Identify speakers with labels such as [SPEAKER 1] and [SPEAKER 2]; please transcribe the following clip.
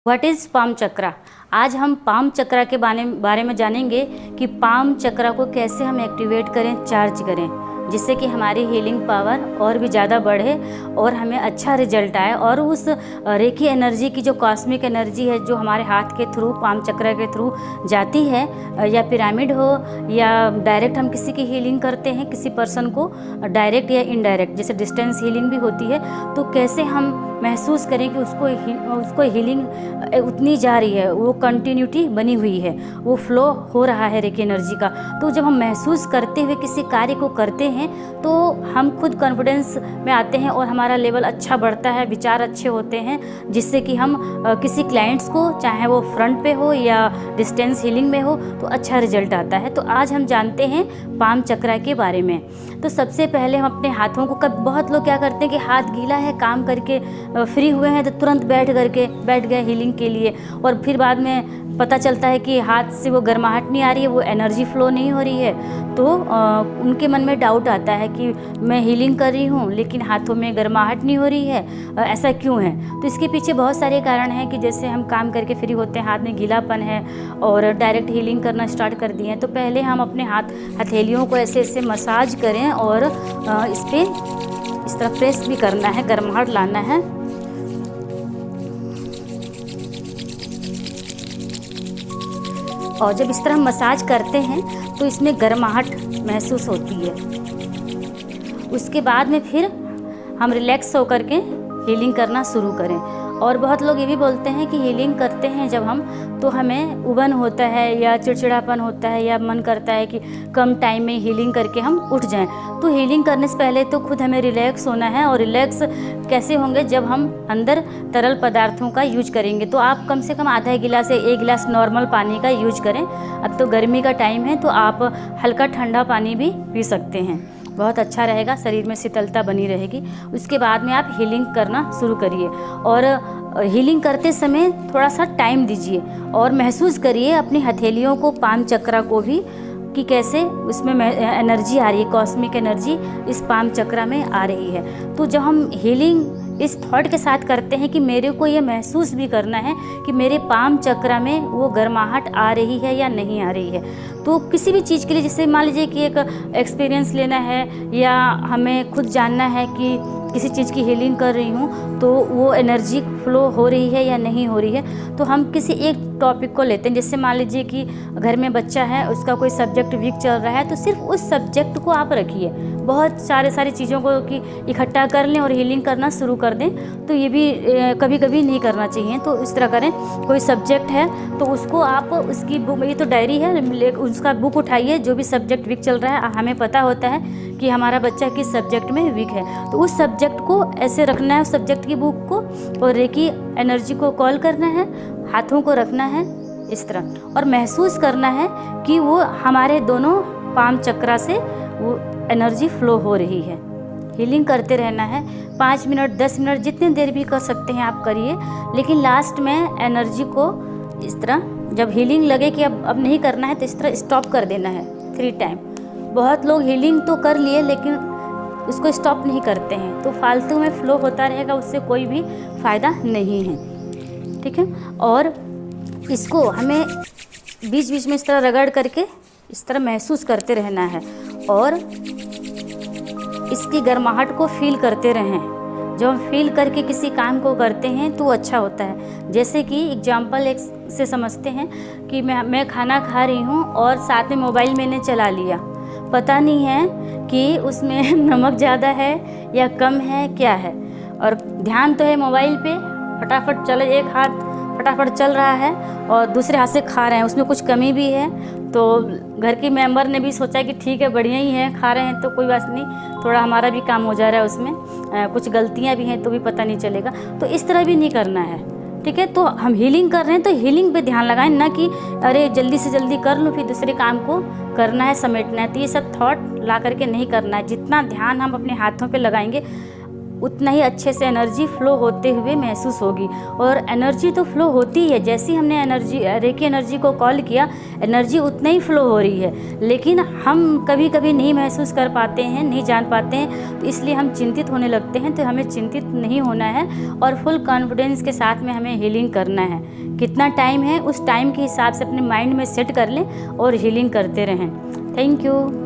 [SPEAKER 1] What is palm चक्रा। आज हम palm चक्रा के बारे में जानेंगे कि पाम चक्रा को कैसे हम एक्टिवेट करें, चार्ज करें, जिससे कि हमारी हीलिंग पावर और भी ज़्यादा बढ़े और हमें अच्छा रिजल्ट आए। और उस रेकी एनर्जी की जो कॉस्मिक एनर्जी है जो हमारे हाथ के थ्रू, पाम चक्रा के थ्रू जाती है, या पिरामिड हो या डायरेक्ट हम किसी की हीलिंग करते हैं, किसी पर्सन को डायरेक्ट या इनडायरेक्ट, जैसे डिस्टेंस हीलिंग भी होती है, तो कैसे हम महसूस करें कि उसको हीलिंग उतनी जा रही है, वो कंटिन्यूटी बनी हुई है, वो फ्लो हो रहा है रेकी एनर्जी का। तो जब हम महसूस करते हुए किसी कार्य को करते हैं तो हम खुद कॉन्फिडेंस में आते हैं और हमारा लेवल अच्छा बढ़ता है, विचार अच्छे होते हैं, जिससे कि हम किसी क्लाइंट्स को, चाहे वो फ्रंट पे हो या डिस्टेंस हीलिंग में हो, तो अच्छा रिजल्ट आता है। तो आज हम जानते हैं पाम चक्रा के बारे में। तो सबसे पहले हम अपने हाथों को, बहुत लोग क्या करते हैं कि हाथ गीला है, काम करके फ्री हुए हैं तो तुरंत बैठ गए हीलिंग के लिए, और फिर बाद में पता चलता है कि हाथ से वो गर्माहट नहीं आ रही है, वो एनर्जी फ्लो नहीं हो रही है। तो उनके मन में डाउट आता है कि मैं हीलिंग कर रही हूँ लेकिन हाथों में गर्माहट नहीं हो रही है, ऐसा क्यों है। तो इसके पीछे बहुत सारे कारण हैं कि जैसे हम काम करके फ्री होते हैं, हाथ में गीलापन है और डायरेक्ट हीलिंग करना स्टार्ट कर दिए हैं। तो पहले हम अपने हथेलियों को ऐसे ऐसे मसाज करें और इस पर इस तरह प्रेस भी करना है, गर्माहट लाना है। और जब इस तरह मसाज करते हैं तो इसमें गर्माहट महसूस होती है। उसके बाद में फिर हम रिलैक्स होकर के हीलिंग करना शुरू करें। और बहुत लोग ये भी बोलते हैं कि हीलिंग करते हैं जब हम, तो हमें उबन होता है या चिड़चिड़ापन होता है या मन करता है कि कम टाइम में हीलिंग करके हम उठ जाएं। तो हीलिंग करने से पहले तो खुद हमें रिलैक्स होना है। और रिलैक्स कैसे होंगे, जब हम अंदर तरल पदार्थों का यूज करेंगे। तो आप कम से कम आधा गिलास से 1 गिलास नॉर्मल पानी का यूज करें। अब तो गर्मी का टाइम है तो आप हल्का ठंडा पानी भी पी सकते हैं, बहुत अच्छा रहेगा, शरीर में शीतलता बनी रहेगी। उसके बाद में आप हीलिंग करना शुरू करिए और हीलिंग करते समय थोड़ा सा टाइम दीजिए और महसूस करिए अपनी हथेलियों को, पाम चक्रा को भी, कि कैसे उसमें एनर्जी आ रही है, कॉस्मिक एनर्जी इस पाम चक्रा में आ रही है। तो जब हम हीलिंग इस थॉट के साथ करते हैं कि मेरे को ये महसूस भी करना है कि मेरे पाम चक्रा में वो गर्माहट आ रही है या नहीं आ रही है। तो किसी भी चीज़ के लिए, जैसे मान लीजिए कि एक एक्सपीरियंस लेना है या हमें खुद जानना है कि किसी चीज़ की हीलिंग कर रही हूँ तो वो एनर्जी फ्लो हो रही है या नहीं हो रही है, तो हम किसी एक टॉपिक को लेते हैं। जैसे मान लीजिए कि घर में बच्चा है, उसका कोई सब्जेक्ट वीक चल रहा है, तो सिर्फ उस सब्जेक्ट को आप रखिए, बहुत सारी चीज़ों को कि इकट्ठा कर लें और हीलिंग करना शुरू कर दें। तो ये भी कभी कभी नहीं करना चाहिए। तो इस तरह करें, कोई सब्जेक्ट है तो उसको आप, उसकी बुक, ये तो डायरी है, उसका बुक उठाइए, जो भी सब्जेक्ट वीक चल रहा है, हमें पता होता है कि हमारा बच्चा किस सब्जेक्ट में वीक है, तो उस सब्जेक्ट को ऐसे रखना है, उस सब्जेक्ट की बुक को, और रेकी एनर्जी को कॉल करना है, हाथों को रखना है इस तरह, और महसूस करना है कि वो हमारे दोनों पाम चक्रा से वो एनर्जी फ्लो हो रही है। हीलिंग करते रहना है, 5 मिनट 10 मिनट जितनी देर भी कर सकते हैं आप करिए, लेकिन लास्ट में एनर्जी को इस तरह, जब हीलिंग लगे कि अब नहीं करना है, तो इस तरह स्टॉप कर देना है 3 टाइम। बहुत लोग हीलिंग तो कर लिए लेकिन उसको स्टॉप नहीं करते हैं, तो फालतू में फ्लो होता रहेगा, उससे कोई भी फ़ायदा नहीं है, ठीक है। और इसको हमें बीच बीच में इस तरह रगड़ करके इस तरह महसूस करते रहना है और इसकी गर्माहट को फील करते रहें। जब हम फील करके किसी काम को करते हैं तो अच्छा होता है। जैसे कि एग्जाम्पल एक से समझते हैं कि मैं खाना खा रही हूँ और साथ में मोबाइल मैंने चला लिया, पता नहीं है कि उसमें नमक ज़्यादा है या कम है, क्या है, और ध्यान तो है मोबाइल पे, फटाफट चल, एक हाथ फटाफट चल रहा है और दूसरे हाथ से खा रहे हैं, उसमें कुछ कमी भी है। तो घर के मेंबर ने भी सोचा कि ठीक है, बढ़िया ही है, खा रहे हैं तो कोई बात नहीं, थोड़ा हमारा भी काम हो जा रहा है, उसमें कुछ गलतियां भी हैं तो भी पता नहीं चलेगा। तो इस तरह भी नहीं करना है, ठीक है। तो हम हीलिंग कर रहे हैं तो हीलिंग पे ध्यान लगाएं, ना कि अरे जल्दी से जल्दी कर लूँ फिर दूसरे काम को करना है, समेटना है। तो ये सब थॉट ला करके नहीं करना है। जितना ध्यान हम अपने हाथों पे लगाएंगे, उतना ही अच्छे से एनर्जी फ्लो होते हुए महसूस होगी। और एनर्जी तो फ्लो होती ही है, जैसे ही हमने रेकी एनर्जी को कॉल किया एनर्जी उतना ही फ्लो हो रही है, लेकिन हम कभी कभी नहीं महसूस कर पाते हैं, नहीं जान पाते हैं, तो इसलिए हम चिंतित होने लगते हैं। तो हमें चिंतित नहीं होना है और फुल कॉन्फिडेंस के साथ में हमें हीलिंग करना है। कितना टाइम है उस टाइम के हिसाब से अपने माइंड में सेट कर लें और हीलिंग करते रहें। Thank you.